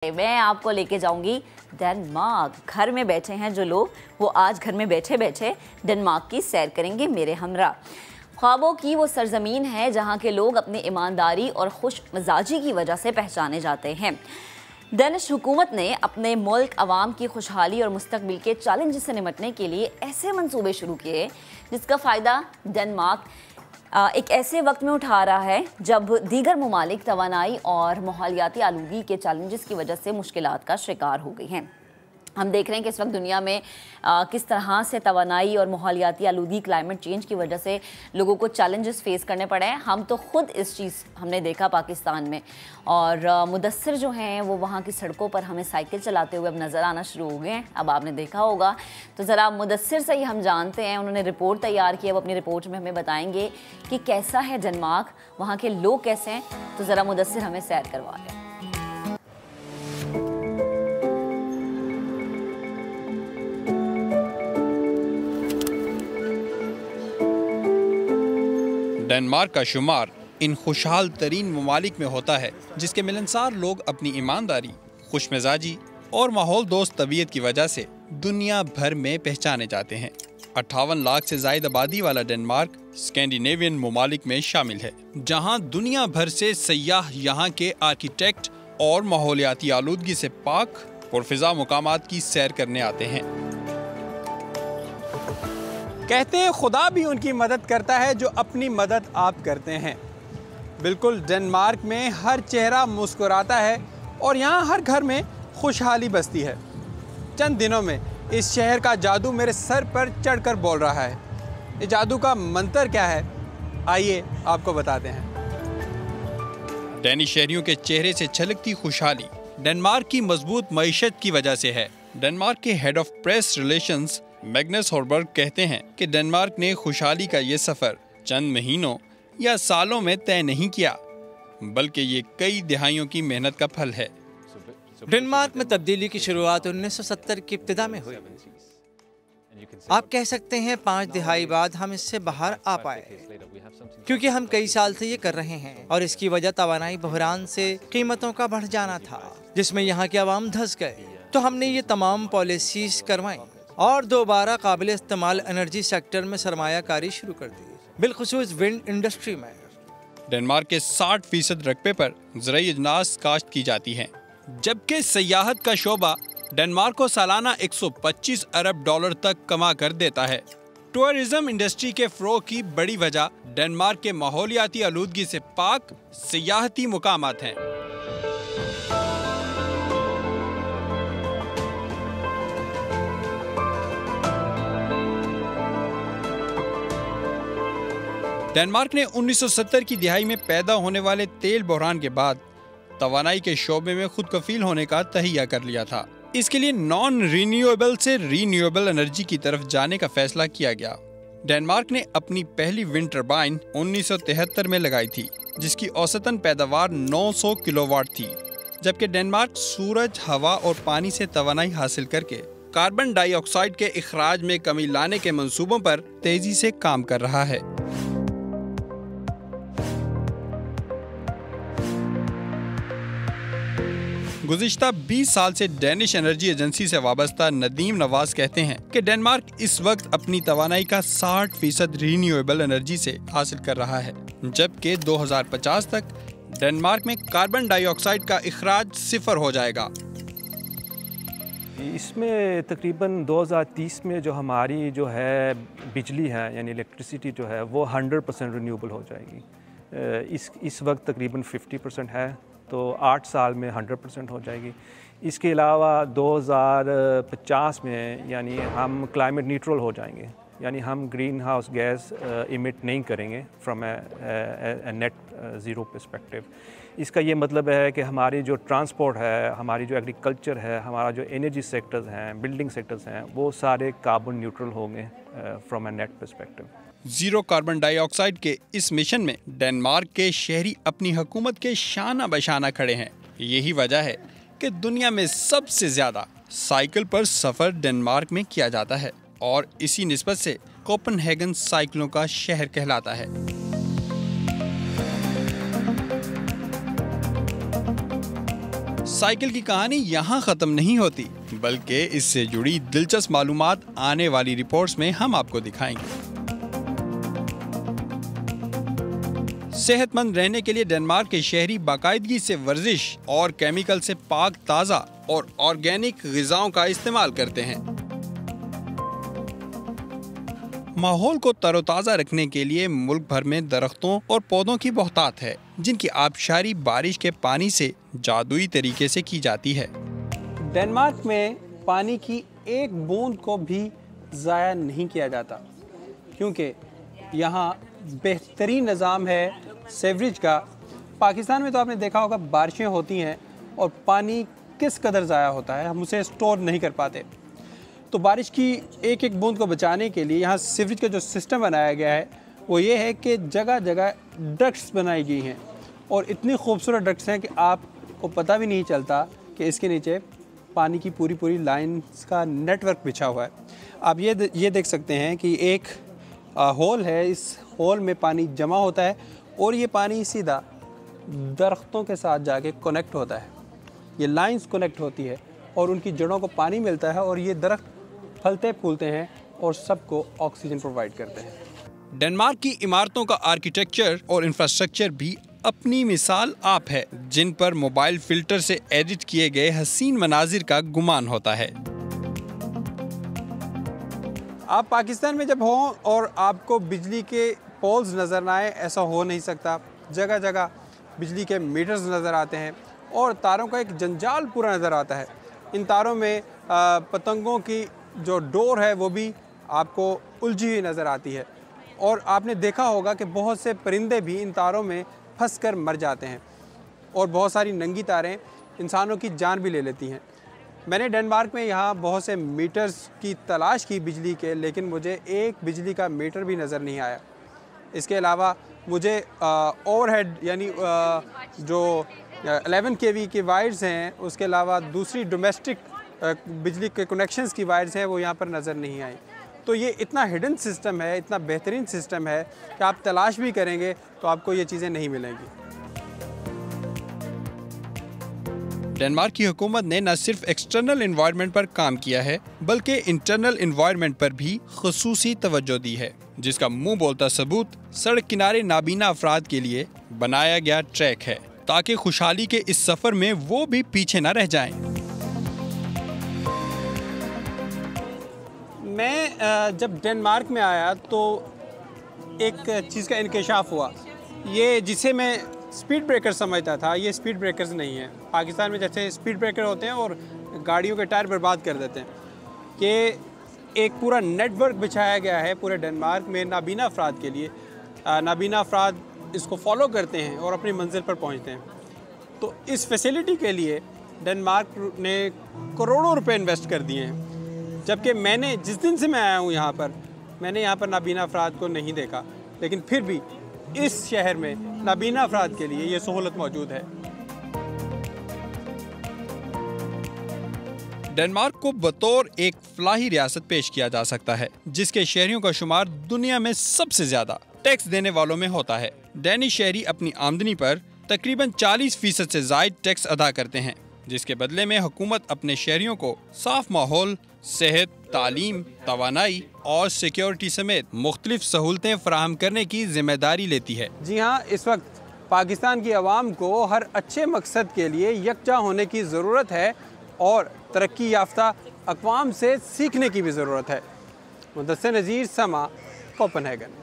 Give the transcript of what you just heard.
मैं आपको लेके जाऊंगी डेनमार्क। घर में बैठे हैं जो लोग, वो आज घर में बैठे बैठे डेनमार्क की सैर करेंगे मेरे हमरा। ख्वाबों की वो सरजमीन है जहां के लोग अपनी ईमानदारी और खुश मिजाजी की वजह से पहचाने जाते हैं। डेनिश हुकूमत ने अपने मुल्क अवाम की खुशहाली और मुस्तकबिल के चैलेंजेस से निपटने के लिए ऐसे मंसूबे शुरू किए जिसका फ़ायदा डेनमार्क एक ऐसे वक्त में उठा रहा है जब दीगर ममालिक तवानाई और माहौलियाती आलूगी के चैलेंजेस की वजह से मुश्किलात का शिकार हो गई हैं। हम देख रहे हैं कि इस वक्त दुनिया में किस तरह से तवानाई और माहौलियाती आलूगी, क्लाइमेट चेंज की वजह से लोगों को चैलेंजेस फेस करने पड़े हैं। हम तो खुद इस चीज़ हमने देखा पाकिस्तान में, और मुदस्सिर जो हैं वो वहाँ की सड़कों पर हमें साइकिल चलाते हुए अब नज़र आना शुरू हो गए हैं। अब आपने देखा होगा, तो ज़रा मुदस्सिर से ही हम जानते हैं, उन्होंने रिपोर्ट तैयार की है, वो अपनी रिपोर्ट में हमें बताएंगे कि कैसा है डेनमार्क, वहाँ के लोग कैसे हैं। तो ज़रा मुदस्सिर हमें सैर करवा लें। डेनमार्क का शुमार इन खुशहाल तरीन ममालिक में होता है जिसके मिलनसार लोग अपनी ईमानदारी, खुशमिजाजी और माहौल दोस्त तबीयत की वजह से दुनिया भर में पहचाने जाते हैं। 58 लाख से ज्यादा आबादी वाला डेनमार्क स्कैंडिनेवियन ममालिक में शामिल है, जहां दुनिया भर से सयाह यहाँ के आर्किटेक्ट और माहौलियाती आलूदगी से पाक और फिजा मुकामात की सैर करने आते हैं। कहते हैं खुदा भी उनकी मदद करता है जो अपनी मदद आप करते हैं। बिल्कुल, डेनमार्क में हर चेहरा मुस्कुराता है और यहाँ हर घर में खुशहाली बसती है। चंद दिनों में इस शहर का जादू मेरे सर पर चढ़कर बोल रहा है। ये जादू का मंत्र क्या है, आइए आपको बताते हैं। डेनिश शहरियों के चेहरे से छलकती खुशहाली डेनमार्क की मजबूत मईशत की वजह से है। डेनमार्क के head of press relations Magnus Horberg कहते हैं कि डेनमार्क ने खुशहाली का ये सफर चंद महीनों या सालों में तय नहीं किया, बल्कि ये कई दिहाइयों की मेहनत का फल है। डेनमार्क में तब्दीली की शुरुआत 1970 की इब्तिदा में हुई। आप कह सकते हैं 5 दिहाई बाद हम इससे बाहर आ पाए, क्योंकि हम कई साल से ये कर रहे हैं, और इसकी वजह तवानाई बहरान से कीमतों का बढ़ जाना था जिसमें यहाँ के अवाम धंस गए। तो हमने ये तमाम पॉलिसीज करवाई और दोबारा काबिल इस्तेमाल एनर्जी सेक्टर में सरमायाकारी शुरू कर दी, बिलखुसूस विंड इंडस्ट्री में। डेनमार्क के 60% रकबे पर ज़राई अजनास काश्त की जाती हैं, जबकि सयाहत का शोबा डेनमार्क को सालाना 125 अरब डॉलर तक कमा कर देता है। टूरिज्म इंडस्ट्री के फ़रोग़ की बड़ी वजह डेनमार्क के माहौलियाती आलूदगी से पाक सयाहती मुकामात हैं। डेनमार्क ने 1970 की दिहाई में पैदा होने वाले तेल बहरान के बाद तवानाई के शोबे में खुद कफील होने का तहिया कर लिया था। इसके लिए नॉन रीन्यूएबल से रीन्यूएबल एनर्जी की तरफ जाने का फैसला किया गया। डेनमार्क ने अपनी पहली विंड टरबाइन 1973 में लगाई थी, जिसकी औसतन पैदावार 900 किलोवाट थी, जबकि डेनमार्क सूरज, हवा और पानी से तवानाई हासिल करके कार्बन डाइऑक्साइड के इखराज में कमी लाने के मंसूबों पर तेजी से काम कर रहा है। गुज़िश्ता 20 साल से डेनिश एनर्जी एजेंसी से वाबस्ता नदीम नवाज कहते हैं कि डेनमार्क इस वक्त अपनी तवानाई का 60% रीन्यूएबल एनर्जी से हासिल कर रहा है, जबकि 2050 तक डेनमार्क में कार्बन डाइऑक्साइड का इखराज 0 हो जाएगा। इसमें तकरीबन 2030 में जो हमारी जो है बिजली है, यानी इलेक्ट्रिसिटी जो है, वो 100% रिन्यूएबल हो जाएगी। इस वक्त तकरीबन 50% है, तो 8 साल में 100% हो जाएगी। इसके अलावा 2050 में यानी हम क्लाइमेट न्यूट्रल हो जाएंगे, यानी हम ग्रीन हाउस गैस इमिट नहीं करेंगे from A net zero perspective. इसका ये मतलब है कि हमारी जो ट्रांसपोर्ट है, हमारी जो एग्रीकल्चर है, हमारा जो एनर्जी सेक्टर्स हैं, बिल्डिंग सेक्टर्स हैं, वो सारे कार्बन न्यूट्रल होंगे from A net perspective. Zero carbon dioxide के इस मिशन में डेनमार्क के शहरी अपनी हुकूमत के शाना बशाना खड़े हैं। यही वजह है कि दुनिया में सबसे ज़्यादा साइकिल पर सफ़र डेनमार्क में किया जाता है, और इसी निस्बत से कोपेनहेगन साइकिलों का शहर कहलाता है। साइकिल की कहानी यहाँ खत्म नहीं होती, बल्कि इससे जुड़ी दिलचस्प मालूमात आने वाली रिपोर्ट्स में हम आपको दिखाएंगे। सेहतमंद रहने के लिए डेनमार्क के शहरी बाकायदगी से वर्जिश और केमिकल से पाक ताज़ा और ऑर्गेनिक ग़िज़ाओं का इस्तेमाल करते हैं। माहौल को तरोताज़ा रखने के लिए मुल्क भर में दरख्तों और पौधों की बहुतात है, जिनकी आबशारी बारिश के पानी से जादुई तरीके से की जाती है। डेनमार्क में पानी की एक बूंद को भी ज़ाया नहीं किया जाता, क्योंकि यहाँ बेहतरीन निज़ाम है सीवरेज का। पाकिस्तान में तो आपने देखा होगा बारिशें होती हैं और पानी किस कदर ज़ाया होता है, हम उसे स्टोर नहीं कर पाते। तो बारिश की एक एक बूंद को बचाने के लिए यहाँ सीवरेज का जो सिस्टम बनाया गया है वो ये है कि जगह जगह डक्ट्स बनाई गई हैं, और इतनी खूबसूरत डक्ट्स हैं कि आपको पता भी नहीं चलता कि इसके नीचे पानी की पूरी लाइन्स का नेटवर्क बिछा हुआ है। आप ये देख सकते हैं कि एक होल है, इस होल में पानी जमा होता है और ये पानी सीधा दरख्तों के साथ जाके कनेक्ट होता है। ये लाइंस कनेक्ट होती है और उनकी जड़ों को पानी मिलता है और ये दरख्त फलते फूलते हैं और सबको ऑक्सीजन प्रोवाइड करते हैं। डेनमार्क की इमारतों का आर्किटेक्चर और इंफ्रास्ट्रक्चर भी अपनी मिसाल आप है, जिन पर मोबाइल फिल्टर से एडिट किए गए हसीन मनाजिर का गुमान होता है। आप पाकिस्तान में जब हों और आपको बिजली के पोल्स नज़र ना आए, ऐसा हो नहीं सकता। जगह जगह बिजली के मीटर्स नज़र आते हैं और तारों का एक जंजाल पूरा नज़र आता है। इन तारों में पतंगों की जो डोर है वो भी आपको उलझी हुई नज़र आती है, और आपने देखा होगा कि बहुत से परिंदे भी इन तारों में फंस कर मर जाते हैं, और बहुत सारी नंगी तारें इंसानों की जान भी ले लेती हैं। मैंने डेनमार्क में यहाँ बहुत से मीटर्स की तलाश की बिजली के, लेकिन मुझे एक बिजली का मीटर भी नज़र नहीं आया। इसके अलावा मुझे ओवरहेड यानी जो 11 kV की वायर्स हैं, उसके अलावा दूसरी डोमेस्टिक बिजली के कनेक्शंस की वायर्स हैं, वो यहाँ पर नज़र नहीं आई। तो ये इतना हिडन सिस्टम है, इतना बेहतरीन सिस्टम है कि आप तलाश भी करेंगे तो आपको ये चीज़ें नहीं मिलेंगी। डेनमार्क की हुकूमत ने न सिर्फ एक्सटर्नल एनवायरनमेंट पर काम किया है, बल्कि इंटरनल एनवायरनमेंट पर भी खुसूसी तवज्जो दी है, जिसका मुंह बोलता सबूत सड़क किनारे नाबीना अफराद के लिए बनाया गया ट्रैक है, ताकि खुशहाली के इस सफ़र में वो भी पीछे न रह जाएं। मैं जब डेनमार्क में आया तो एक चीज़ का इंकशाफ हुआ। ये जिसे मैं स्पीड ब्रेकर समझता था, ये स्पीड ब्रेकर्स नहीं है। पाकिस्तान में जैसे स्पीड ब्रेकर होते हैं और गाड़ियों के टायर बर्बाद कर देते हैं, कि एक पूरा नेटवर्क बिछाया गया है पूरे डेनमार्क में नाबीना अफराद के लिए। नाबीना अफराद इसको फॉलो करते हैं और अपनी मंजिल पर पहुंचते हैं। तो इस फैसिलिटी के लिए डेनमार्क ने करोड़ों रुपए इन्वेस्ट कर दिए हैं, जबकि मैंने जिस दिन से मैं आया हूँ यहाँ पर, मैंने यहाँ पर नाबीना अफराद को नहीं देखा, लेकिन फिर भी इस शहर में नाबीना अफराद के लिए ये सहूलत मौजूद है। डेनमार्क को बतौर एक फलाही रियासत पेश किया जा सकता है, जिसके शहरियों का शुमार दुनिया में सबसे ज्यादा टैक्स देने वालों में होता है। डैनिश शहरी अपनी आमदनी पर तकरीबन 40% से ज्यादा टैक्स अदा करते हैं, जिसके बदले में हुकूमत अपने शहरियों को साफ माहौल, सेहत, तालीम, तवानाई और सिक्योरिटी समेत मुख्तलिफ सहूलतें फराहम करने की जिम्मेदारी लेती है। जी हाँ, इस वक्त पाकिस्तान की आवाम को हर अच्छे मकसद के लिए यकजा होने की ज़रूरत है और तरक्की याफ्ता अक़वाम से सीखने की भी ज़रूरत है। मुदस्सिर नज़ीर, समा, कोपेनहेगन।